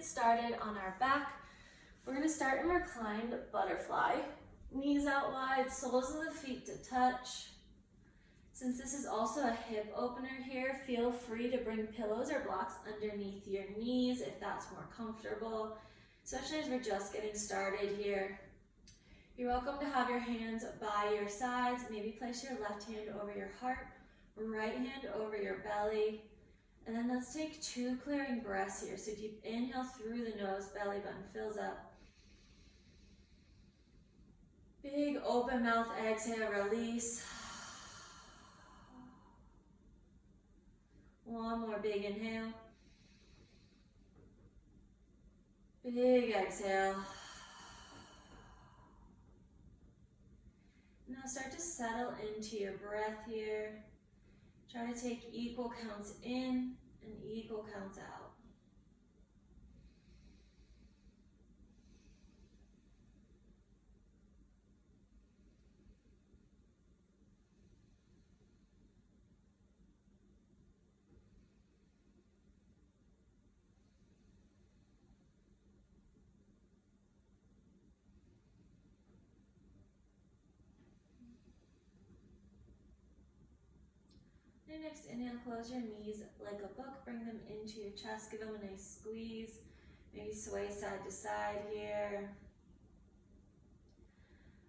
started on our back. We're gonna start in reclined butterfly. Knees out wide, soles of the feet to touch. Since this is also a hip opener here, feel free to bring pillows or blocks underneath your knees if that's more comfortable, especially as we're just getting started here. You're welcome to have your hands by your sides. Maybe place your left hand over your heart, right hand over your belly. And then let's take 2 clearing breaths here. So deep inhale through the nose, belly button fills up. Big open mouth exhale, release. One more big inhale. Big exhale. Now start to settle into your breath here. Try to take equal counts in and equal counts out. And next inhale, close your knees like a book, bring them into your chest, give them a nice squeeze, maybe sway side to side here.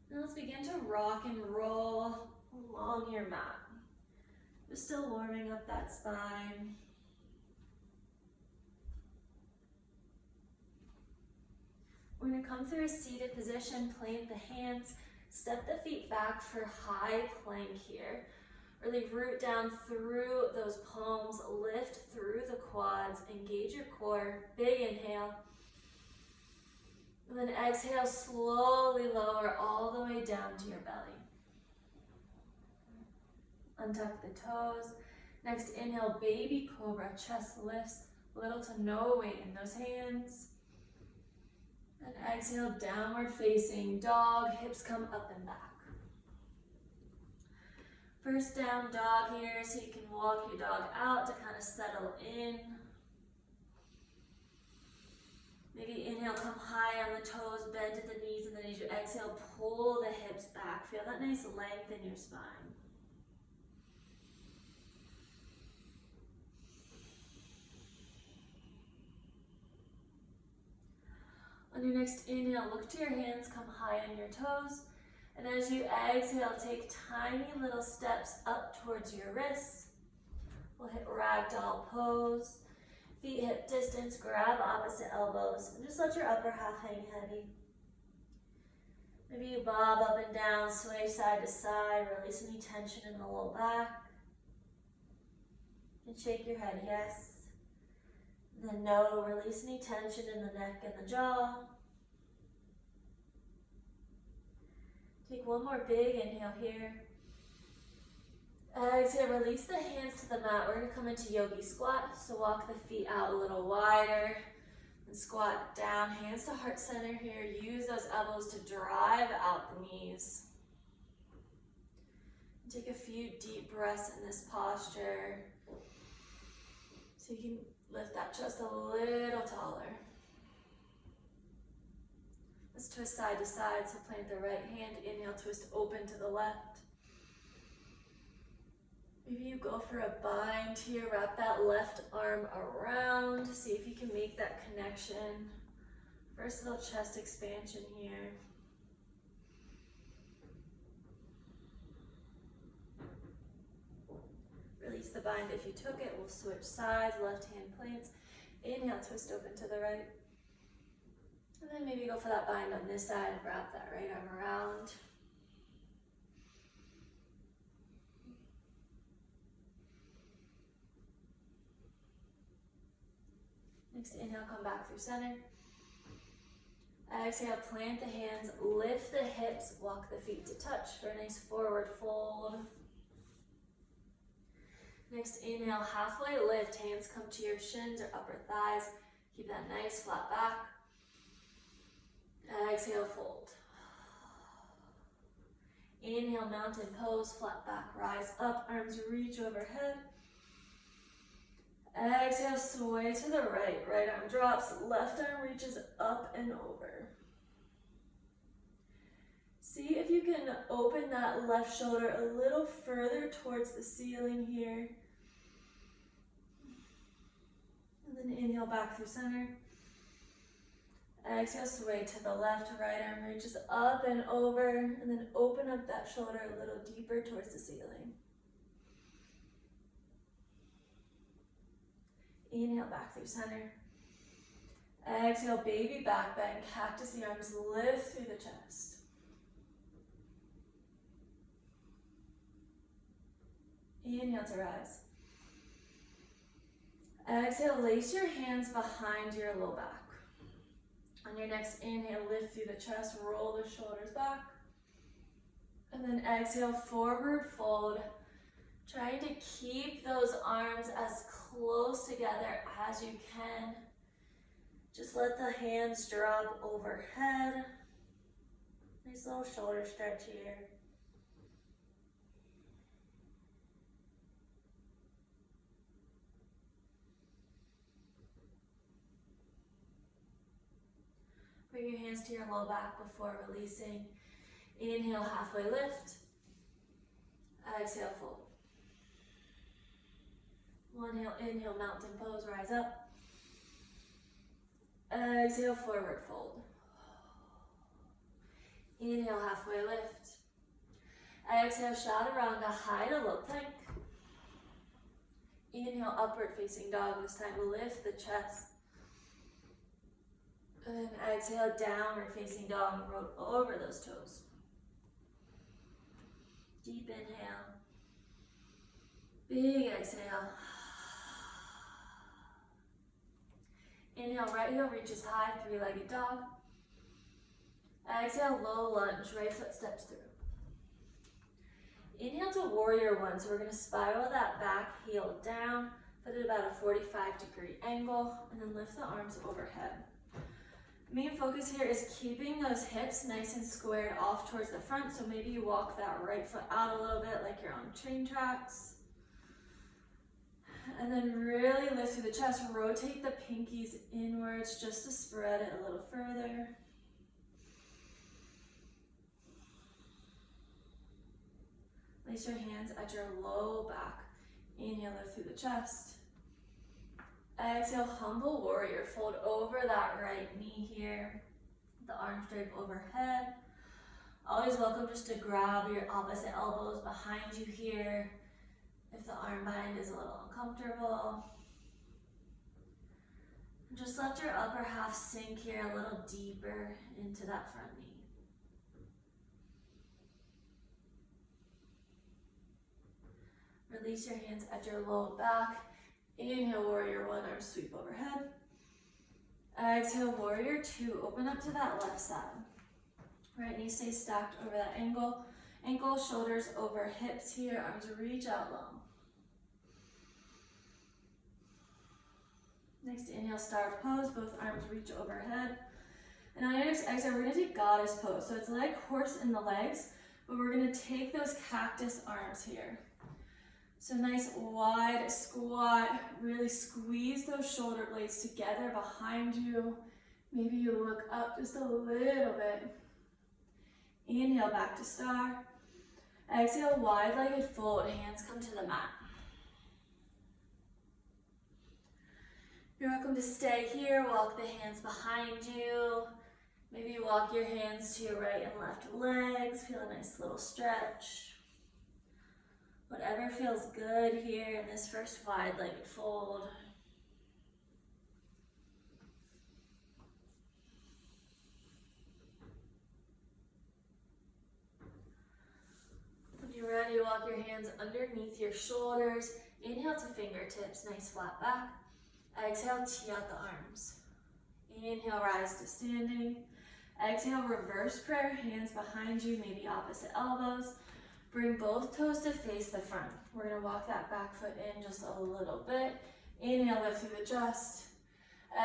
Now let's begin to rock and roll along your mat. We're still warming up that spine. We're going to come through a seated position, plant the hands, step the feet back for high plank here. Really root down through those palms, lift through the quads, engage your core, big inhale. And then exhale, slowly lower all the way down to your belly. Untuck the toes. Next inhale, baby cobra, chest lifts, little to no weight in those hands. And exhale, downward facing dog, hips come up and back. First down dog here, so you can walk your dog out to kind of settle in. Maybe inhale, come high on the toes, bend to the knees, and then as you exhale, pull the hips back. Feel that nice length in your spine. On your next inhale, look to your hands, come high on your toes. And as you exhale, take tiny little steps up towards your wrists. We'll hit ragdoll pose. Feet hip distance, grab opposite elbows, and just let your upper half hang heavy. Maybe you bob up and down, sway side to side, release any tension in the low back. And shake your head, yes. And then no, release any tension in the neck and the jaw. Take one more big inhale here. Exhale, release the hands to the mat. We're going to come into yogi squat. So walk the feet out a little wider and squat down. Hands to heart center here. Use those elbows to drive out the knees. Take a few deep breaths in this posture. So you can lift that chest a little taller. Let's twist side to side, so plant the right hand, inhale, twist open to the left. Maybe you go for a bind here, wrap that left arm around, see if you can make that connection. First little chest expansion here. Release the bind if you took it, we'll switch sides, left hand plants. Inhale, twist open to the right. And then maybe go for that bind on this side, wrap that right arm around. Next inhale, come back through center. Exhale, plant the hands, lift the hips, walk the feet to touch for a nice forward fold. Next inhale, halfway lift, hands come to your shins or upper thighs. Keep that nice flat back. Exhale, fold. Inhale, mountain pose, flat back, rise up, arms reach overhead. Exhale, sway to the right. Right arm drops, left arm reaches up and over. See if you can open that left shoulder a little further towards the ceiling here. And then inhale back through center. Exhale, sway to the left, right arm reaches up and over, and then open up that shoulder a little deeper towards the ceiling. Inhale back through center. Exhale, baby back bend, cactus the arms, lift through the chest. Inhale to rise. Exhale, lace your hands behind your low back. On your next inhale, lift through the chest, roll the shoulders back. And then exhale, forward fold. Trying to keep those arms as close together as you can. Just let the hands drop overhead. Nice little shoulder stretch here. Bring your hands to your low back before releasing. Inhale, halfway lift. Exhale, fold. Inhale, mountain pose, rise up. Exhale, forward fold. Inhale, halfway lift. Exhale, chaturanga, high to low plank. Inhale, upward facing dog. This time, lift the chest. And then exhale, downward facing dog, roll over those toes. Deep inhale. Big exhale. Inhale, right heel reaches high, three-legged dog. Exhale, low lunge, right foot steps through. Inhale to warrior one, so we're gonna spiral that back heel down, put it about a 45-degree angle, and then lift the arms overhead. Main focus here is keeping those hips nice and squared off towards the front, so maybe you walk that right foot out a little bit like you're on train tracks. And then really lift through the chest, rotate the pinkies inwards just to spread it a little further. Place your hands at your low back. Inhale, lift through the chest. Exhale, humble warrior. Fold over that right knee here. The arms drape overhead. Always welcome just to grab your opposite elbows behind you here. If the arm bind is a little uncomfortable. Just let your upper half sink here a little deeper into that front knee. Release your hands at your low back. Inhale, warrior one, arms sweep overhead. Exhale, warrior two, open up to that left side. Right knee stays stacked over that ankle. Ankle, shoulders over hips here, arms reach out long. Next inhale, star pose, both arms reach overhead. And on your next exhale, we're gonna take goddess pose. So it's like horse in the legs, but we're gonna take those cactus arms here. So nice wide squat, really squeeze those shoulder blades together behind you. Maybe you look up just a little bit. Inhale, back to star. Exhale, wide-legged fold, hands come to the mat. You're welcome to stay here, walk the hands behind you. Maybe you walk your hands to your right and left legs, feel a nice little stretch. Whatever feels good here in this first wide-legged fold. When you're ready, walk your hands underneath your shoulders. Inhale to fingertips, nice flat back. Exhale, tee out the arms. Inhale, rise to standing. Exhale, reverse prayer, hands behind you, maybe opposite elbows. Bring both toes to face the front. We're gonna walk that back foot in just a little bit. Inhale, lift through the chest.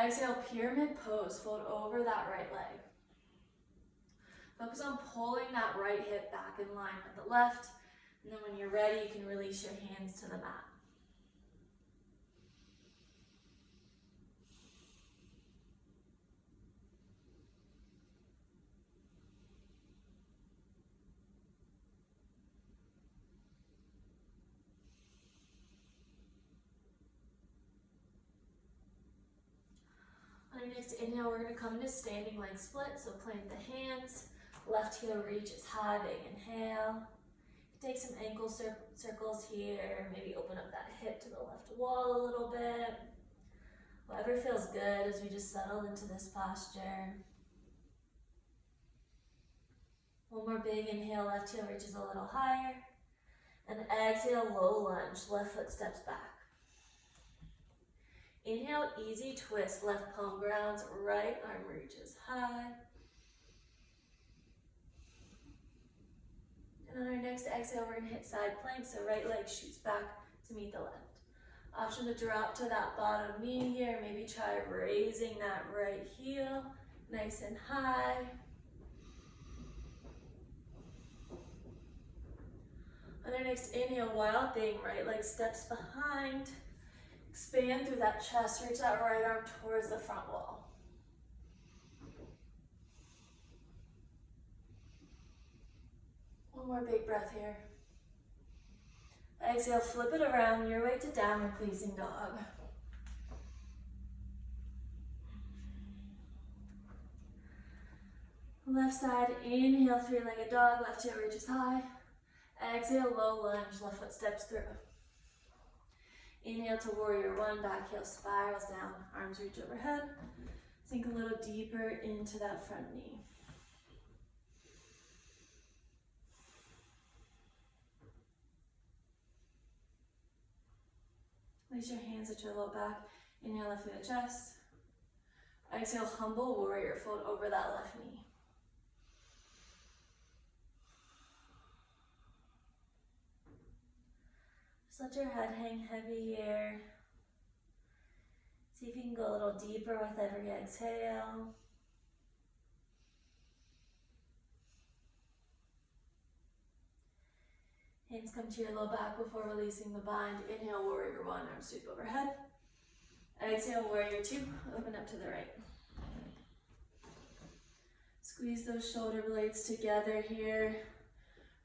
Exhale, pyramid pose, fold over that right leg. Focus on pulling that right hip back in line with the left. And then when you're ready, you can release your hands to the mat. your next inhale, we're gonna come into standing leg split. So plant the hands, left heel reaches high, big inhale. Take some ankle circles here, maybe open up that hip to the left wall a little bit. Whatever feels good as we just settle into this posture. One more big inhale, left heel reaches a little higher. And exhale, low lunge, left foot steps back. Inhale, easy twist, left palm grounds, right arm reaches high. And on our next exhale, we're gonna hit side plank, so right leg shoots back to meet the left. Option to drop to that bottom knee here, maybe try raising that right heel, nice and high. On our next inhale, wild thing, right leg steps behind. Expand through that chest, reach that right arm towards the front wall. One more big breath here. Exhale, flip it around your way to downward facing dog. Left side, inhale, three-legged dog, left heel reaches high. Exhale, low lunge, left foot steps through. Inhale to warrior one, back heel spirals down, arms reach overhead. Sink a little deeper into that front knee. Place your hands at your low back. Inhale, lift through the chest. Exhale, humble warrior, fold over that left knee. Just let your head hang heavy here. See if you can go a little deeper with every exhale. Hands come to your low back before releasing the bind. Inhale, warrior one, arms sweep overhead. Exhale, warrior two, open up to the right. Squeeze those shoulder blades together here.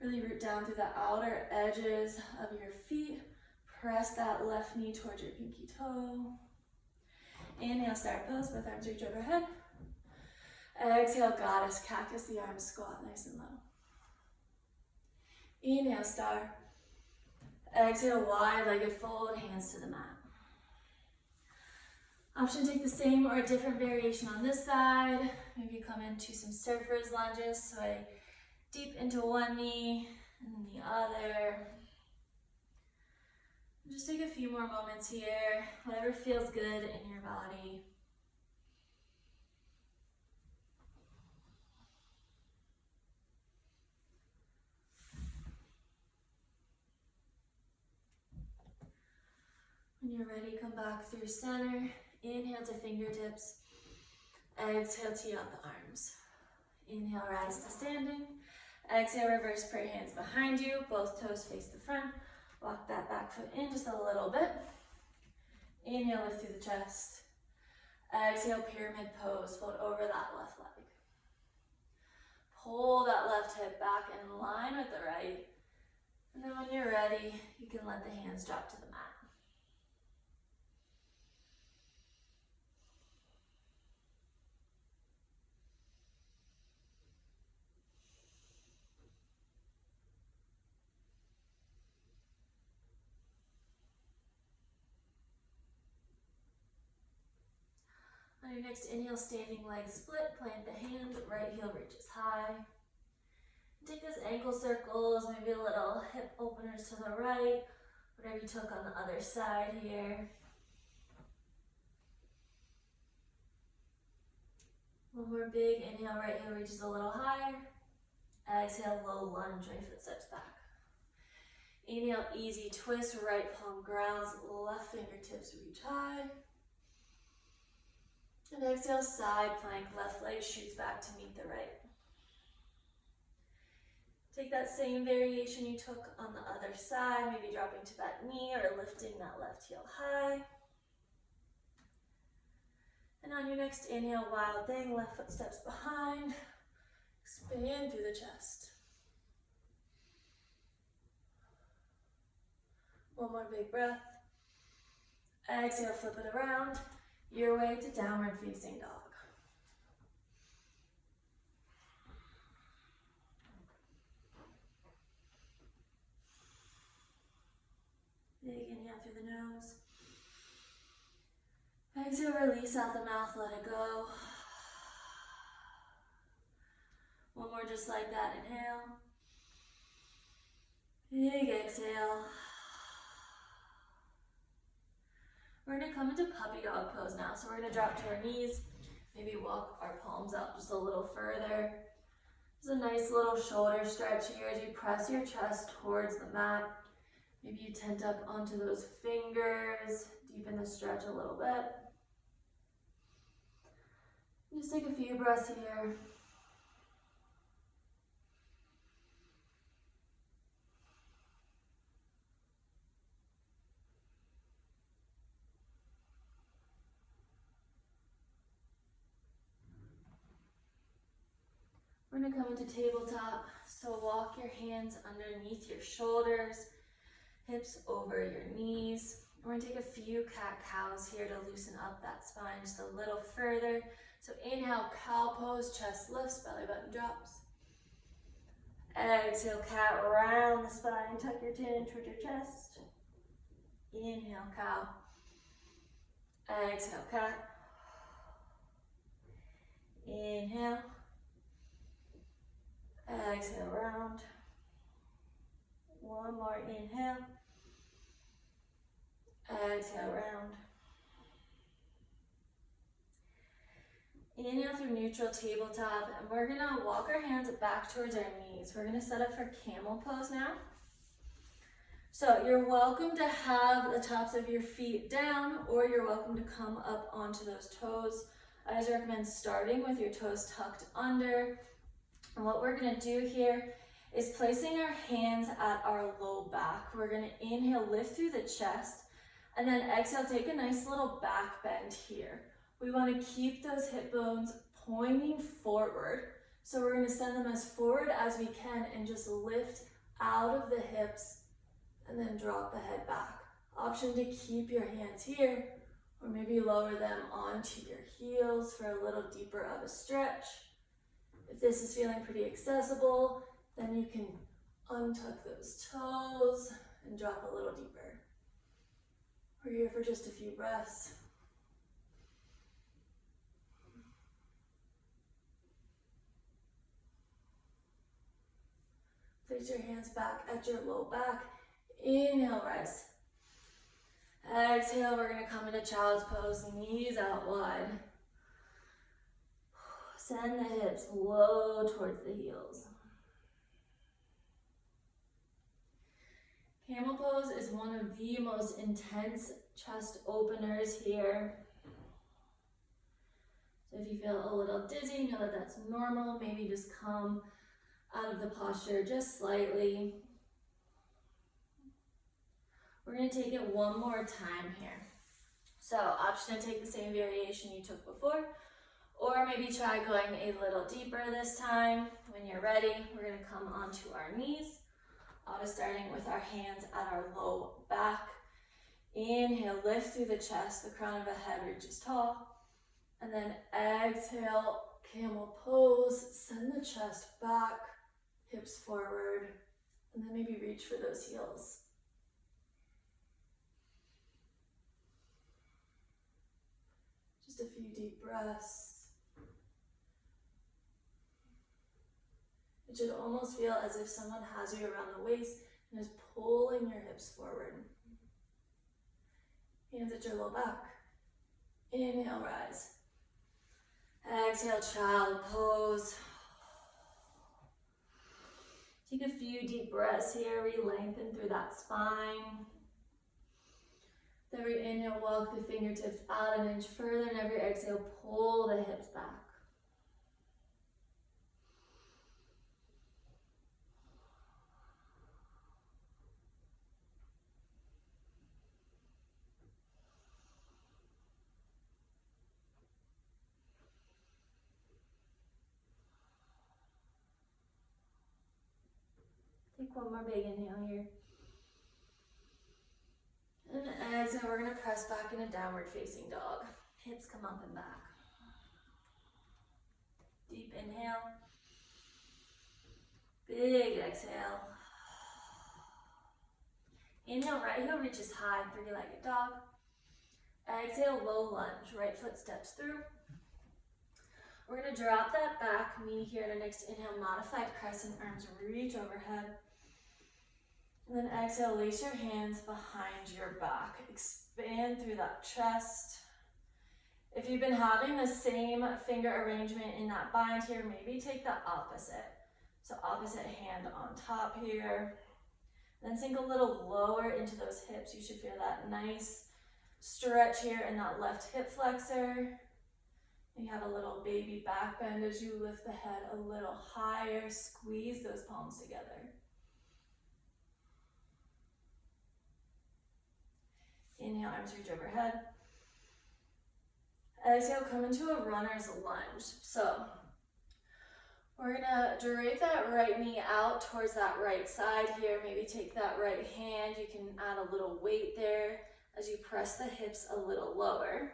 Really root down through the outer edges of your feet. Press that left knee towards your pinky toe. Inhale, start pose, both arms reach overhead. Exhale, goddess, cactus, the arms squat nice and low. Inhale, star. Exhale, wide-legged fold, hands to the mat. Option to take the same or a different variation on this side. Maybe come into some surfer's lunges, sway deep into one knee and then the other. Just take a few more moments here, whatever feels good in your body. When you're ready, come back through center. Inhale to fingertips. Exhale, tee out the arms. Inhale, rise to standing. Exhale, reverse prayer, hands behind you. Both toes face the front. Walk that back foot in just a little bit. Inhale, lift through the chest. Exhale, pyramid pose. Fold over that left leg. Pull that left hip back in line with the right. And then when you're ready, you can let the hands drop to the mat. On your next inhale, standing leg split, plant the hand, right heel reaches high. Take those ankle circles, maybe a little hip openers to the right, whatever you took on the other side here. One more big inhale, right heel reaches a little higher. Exhale, low lunge, right foot steps back. Inhale, easy twist, right palm grounds, left fingertips reach high. And exhale, side plank, left leg shoots back to meet the right. Take that same variation you took on the other side, maybe dropping to that knee or lifting that left heel high. And on your next inhale, wild thing, left foot steps behind. Expand through the chest. One more big breath. Exhale, flip it around. your way to downward facing dog. Big inhale through the nose. Exhale, release out the mouth, let it go. One more just like that, inhale. Big exhale. We're gonna come into puppy dog pose now. So we're gonna drop to our knees, maybe walk our palms out just a little further. There's a nice little shoulder stretch here as you press your chest towards the mat. Maybe you tent up onto those fingers, deepen the stretch a little bit. Just take a few breaths here. We're gonna come into tabletop. So walk your hands underneath your shoulders, hips over your knees. We're gonna take a few cat-cows here to loosen up that spine just a little further. So inhale, cow pose, chest lifts, belly button drops. Exhale, cat, round the spine, tuck your chin towards your chest. Inhale, cow. Exhale, cat. Inhale. Exhale, round. One more, inhale. Exhale, round. Inhale through neutral tabletop, and we're gonna walk our hands back towards our knees. We're gonna set up for camel pose now. So you're welcome to have the tops of your feet down, or you're welcome to come up onto those toes. I always recommend starting with your toes tucked under. And what we're gonna do here is placing our hands at our low back. We're gonna inhale, lift through the chest, and then exhale, take a nice little back bend here. We wanna keep those hip bones pointing forward. So we're gonna send them as forward as we can and just lift out of the hips and then drop the head back. Option to keep your hands here, or maybe lower them onto your heels for a little deeper of a stretch. If this is feeling pretty accessible, then you can untuck those toes and drop a little deeper. We're here for just a few breaths. Place your hands back at your low back. Inhale, rise. Exhale, we're gonna come into child's pose, knees out wide. Send the hips low towards the heels. Camel pose is one of the most intense chest openers here. So if you feel a little dizzy, know that that's normal. Maybe just come out of the posture just slightly. We're gonna take it one more time here. So option to take the same variation you took before, or maybe try going a little deeper this time. When you're ready, we're gonna come onto our knees. Always starting with our hands at our low back. Inhale, lift through the chest, the crown of the head reaches tall. And then exhale, camel pose, send the chest back, hips forward, and then maybe reach for those heels. Just a few deep breaths. It should almost feel as if someone has you around the waist and is pulling your hips forward. Hands at your low back. Inhale, rise. Exhale, child pose. Take a few deep breaths here, re-lengthen through that spine. Every inhale, walk the fingertips out an inch further, and every exhale, pull the hips back. Take one more big inhale here. And exhale, we're gonna press back into downward facing dog. hips come up and back. Deep inhale. Big exhale. Inhale, right heel reaches high, three-legged dog. Exhale, low lunge, right foot steps through. We're gonna drop that back knee here in our next inhale, modified crescent, arms reach overhead. And then exhale, lace your hands behind your back. Expand through that chest. If you've been having the same finger arrangement in that bind here, maybe take the opposite. So opposite hand on top here. Then sink a little lower into those hips. You should feel that nice stretch here in that left hip flexor. And you have a little baby back bend as you lift the head a little higher. Squeeze those palms together. Inhale, arms reach overhead. Exhale, come into a runner's lunge. So we're gonna drape that right knee out towards that right side here. Maybe take that right hand. You can add a little weight there as you press the hips a little lower.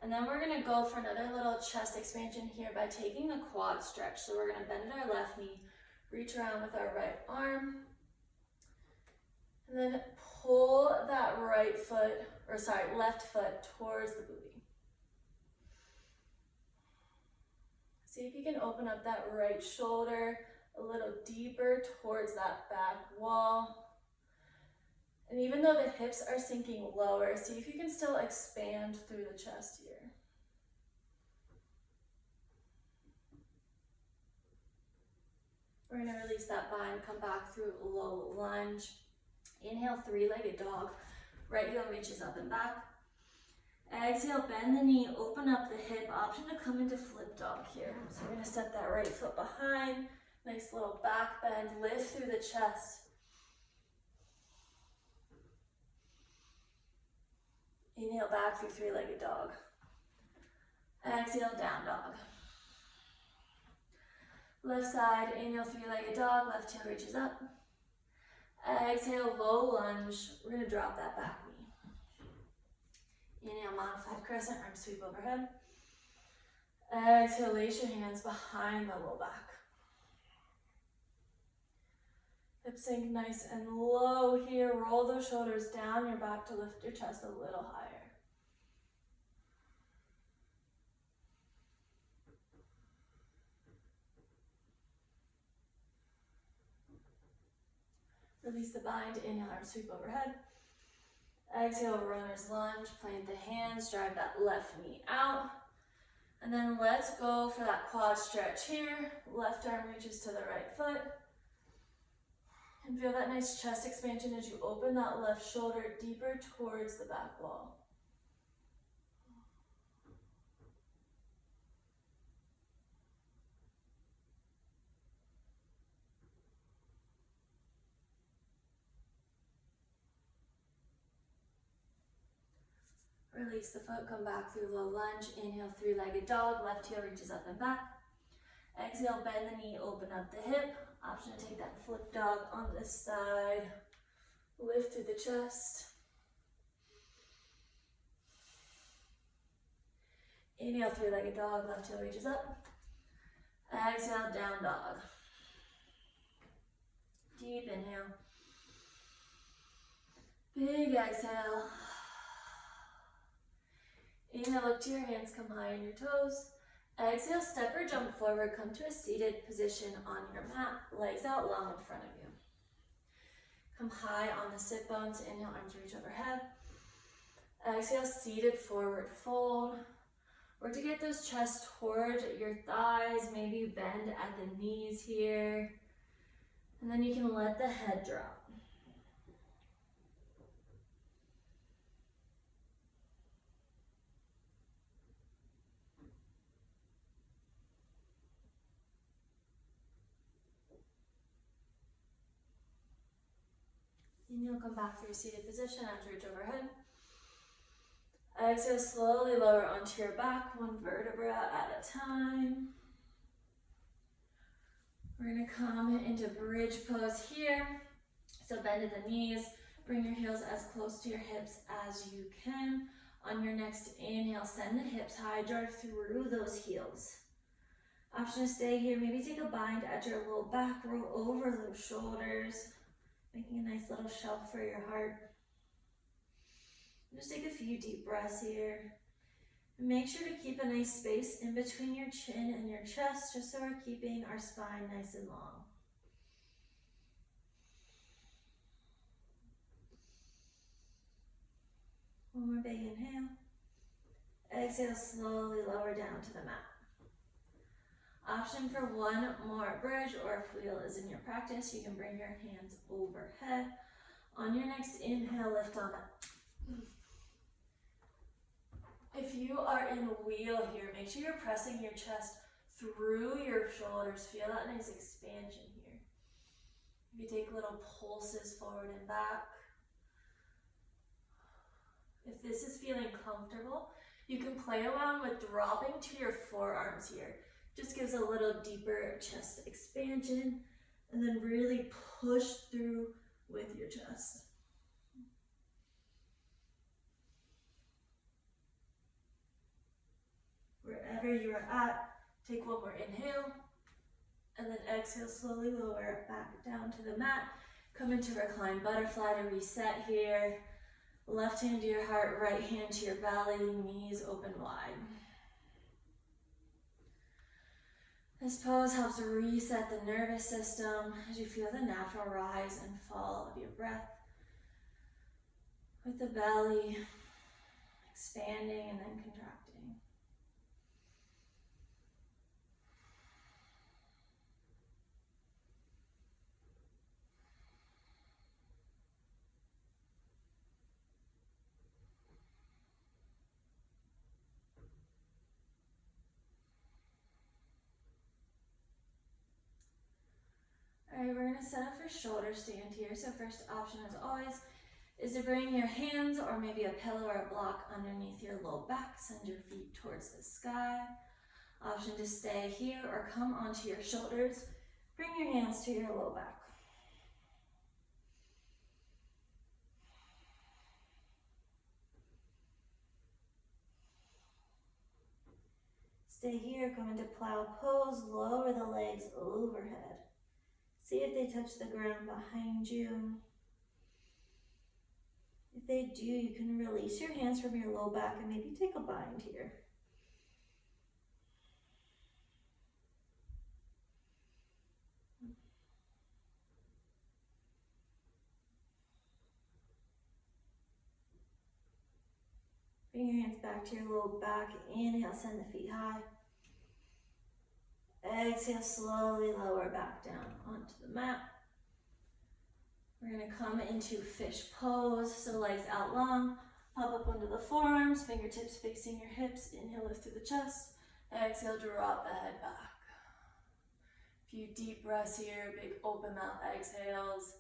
And then we're gonna go for another little chest expansion here by taking the quad stretch. So we're gonna bend our left knee, reach around with our right arm, and then pull that left foot towards the booty. See if you can open up that right shoulder a little deeper towards that back wall. And even though the hips are sinking lower, see if you can still expand through the chest here. We're gonna release that bind, come back through low lunge. Inhale, three-legged dog. Right heel reaches up and back. Exhale, bend the knee, open up the hip. Option to come into flip dog here. So we're gonna step that right foot behind. Nice little back bend, lift through the chest. Inhale back through three-legged dog. Exhale, down dog. Left side, inhale, three-legged dog. Left heel reaches up. Exhale, low lunge. We're gonna drop that back knee. Inhale, modified crescent, arms sweep overhead. Exhale, lace your hands behind the low back. Hip sink nice and low here. Roll those shoulders down your back to lift your chest a little higher. Release the bind, inhale, arms sweep overhead. Exhale, runner's lunge, plant the hands, drive that left knee out. And then let's go for that quad stretch here. Left arm reaches to the right foot. And feel that nice chest expansion as you open that left shoulder deeper towards the back wall. Release the foot, come back through low lunge. Inhale, three-legged dog. Left heel reaches up and back. Exhale, bend the knee, open up the hip. Option to take that flip dog on this side. Lift through the chest. Inhale, three-legged dog. Left heel reaches up. Exhale, down dog. Deep inhale. Big exhale. Inhale, look to your hands, come high on your toes. Exhale, step or jump forward, come to a seated position on your mat, legs out long in front of you. Come high on the sit bones, inhale, arms reach overhead. Exhale, seated forward fold. Work to get those chests toward your thighs, maybe bend at the knees here. And then you can let the head drop. Inhale, come back to your seated position, arms reach overhead. Exhale, slowly lower onto your back, one vertebra at a time. We're gonna come into bridge pose here. So bend at the knees, bring your heels as close to your hips as you can. On your next inhale, send the hips high, drive through those heels. Option to stay here, maybe take a bind at your low back, roll over those shoulders, making a nice little shelf for your heart. Just take a few deep breaths here. And make sure to keep a nice space in between your chin and your chest, just so we're keeping our spine nice and long. One more big inhale. Exhale, slowly lower down to the mat. Option for one more bridge, or if wheel is in your practice, you can bring your hands overhead. On your next inhale, lift on up. If you are in wheel here, make sure you're pressing your chest through your shoulders. Feel that nice expansion here. If you take little pulses forward and back. If this is feeling comfortable, you can play around with dropping to your forearms here. Just gives a little deeper chest expansion, and then really push through with your chest. Wherever you are at, take one more inhale, and then exhale, slowly lower it back down to the mat. Come into reclined butterfly to reset here. Left hand to your heart, right hand to your belly, knees open wide. This pose helps reset the nervous system as you feel the natural rise and fall of your breath, with the belly expanding and then contracting. All right, we're gonna set up for shoulder stand here. So first option, as always, is to bring your hands or maybe a pillow or a block underneath your low back. Send your feet towards the sky. Option to stay here or come onto your shoulders. Bring your hands to your low back. Stay here, come into plow pose, lower the legs overhead. See if they touch the ground behind you. If they do, you can release your hands from your low back and maybe take a bind here. Bring your hands back to your low back. Inhale, send the feet high. Exhale, slowly lower back down onto the mat. We're gonna come into fish pose, so legs out long, pop up onto the forearms, fingertips facing your hips. Inhale, lift through the chest. Exhale, drop the head back. A few deep breaths here, big open mouth exhales.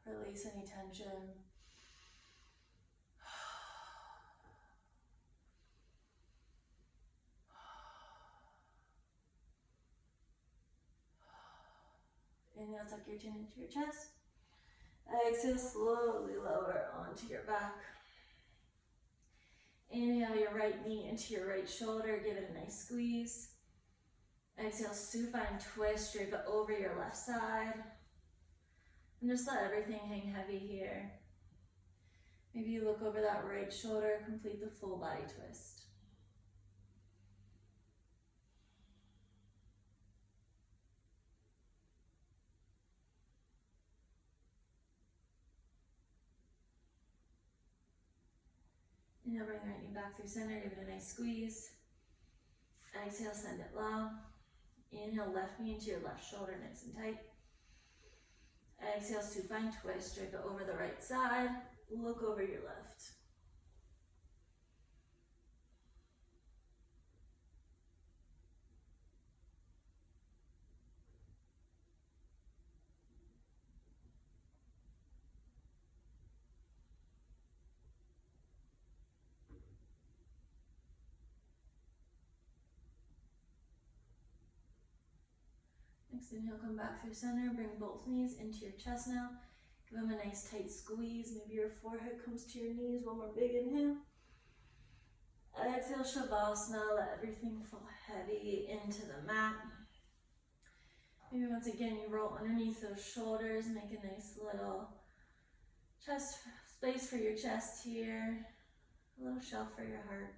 Release any tension. Inhale, tuck your chin into your chest. Exhale, slowly lower onto your back. Inhale your right knee into your right shoulder, give it a nice squeeze. Exhale, supine twist, drape it over your left side. And just let everything hang heavy here. Maybe you look over that right shoulder, complete the full body twist. Inhale, bring the right knee back through center, give it a nice squeeze. Exhale, send it low. Inhale, left knee into your left shoulder, nice and tight. Exhale, supine twist, drape it over the right side. Look over your left. Next inhale, come back through center, bring both knees into your chest now. Give them a nice tight squeeze. Maybe your forehead comes to your knees. One more big inhale. Exhale, Shavasana. Let everything fall heavy into the mat. Maybe once again you roll underneath those shoulders. Make a nice little chest space for your chest here. A little shelf for your heart.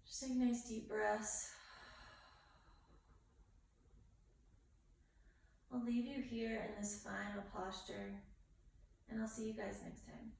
Just take nice deep breaths. I'll leave you here in this final posture, and I'll see you guys next time.